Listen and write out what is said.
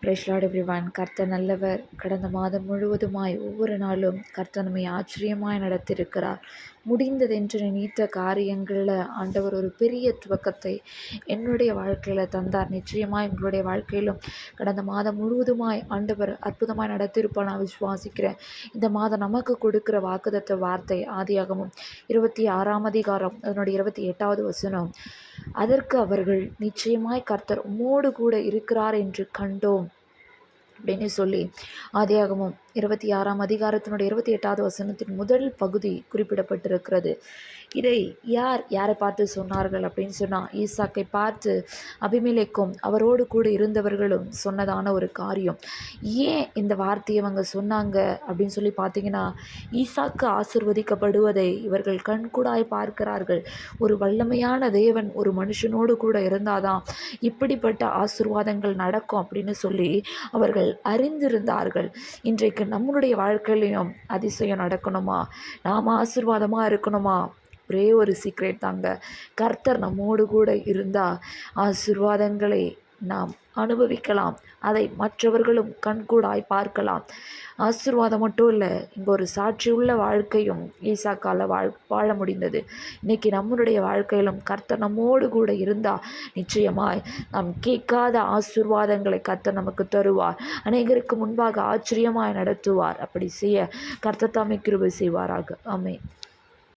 Price Lord everyone. கர்த்தர் நல்லவர். கடந்த மாதம் முழுவதுமாய் ஒவ்வொரு நாளும் கர்த்தர் நம்மை ஆச்சரியமாய் நடத்தியிருக்கிறார். முடிந்ததென்று நினைத்த காரியங்களில் ஆண்டவர் ஒரு பெரிய துவக்கத்தை என்னுடைய வாழ்க்கையில் தந்தார். நிச்சயமாய் உங்களுடைய வாழ்க்கையிலும் கடந்த மாதம் முழுவதுமாய் ஆண்டவர் அற்புதமாய் நடத்தியிருப்பார் நான் விசுவாசிக்கிறேன். இந்த மாதம் நமக்கு கொடுக்கிற வாக்குத்தத்த வார்த்தை ஆதியாகமம் 26ஆம் அதிகாரம் அதனுடைய 28வது வசனம். அதற்கு அவர்கள், நிச்சயமாய் கர்த்தர் உம்மோடு கூட இருக்கிறார் என்று கண்டோம் அப்படின்னு சொல்லி ஆதியாகமம் 26ஆம் அதிகாரத்தினுடைய 28வது வசனத்தின் முதல் பகுதி குறிப்பிடப்பட்டிருக்கிறது. இதை யாரை பார்த்து சொன்னார்கள் அப்படின்னு சொன்னால், ஈசாக்கை பார்த்து அபிமெலேக்கும் அவரோடு கூட இருந்தவர்களும் சொன்னதான ஒரு காரியம். ஏன் இந்த வார்த்தையை அவங்க சொன்னாங்க அப்படின்னு சொல்லி பார்த்தீங்கன்னா, ஈசாக்கு ஆசிர்வதிக்கப்படுவதை இவர்கள் கண்கூடாய் பார்க்கிறார்கள். ஒரு வல்லமையான தேவன் ஒரு மனுஷனோடு கூட இருந்தாதான் இப்படிப்பட்ட ஆசீர்வாதங்கள் நடக்கும் அப்படின்னு சொல்லி அவர்கள் அறிந்திருந்தார்கள். இன்றைக்கு நம்மளுடைய வாழ்க்கையிலையும் அதிசயம் நடக்கணுமா, நாம் ஆசீர்வாதமாக இருக்கணுமா, ஒரே ஒரு சீக்ரெட் தாங்க. கர்த்தர் நம்மோடு கூட இருந்தால் ஆசீர்வாதங்களை நாம் அனுபவிக்கலாம். அதை மற்றவர்களும் கண்கூடாய் பார்க்கலாம். ஆசீர்வாதம் மட்டும் இல்லை, இங்கே ஒரு சாட்சியுள்ள வாழ்க்கையும் ஈசாக்கால வாழ முடிந்தது. இன்றைக்கி நம்மளுடைய வாழ்க்கையிலும் கர்த்தர் நம்மோடு கூட இருந்தால் நிச்சயமாய் நாம் கேட்காத ஆசீர்வாதங்களை கர்த்தர் நமக்கு தருவார். அநேகருக்கு முன்பாக ஆச்சரியமாய் நடத்துவார். அப்படி செய்ய கர்த்தர் தாமே கிருபை செய்வாராக. ஆமென்.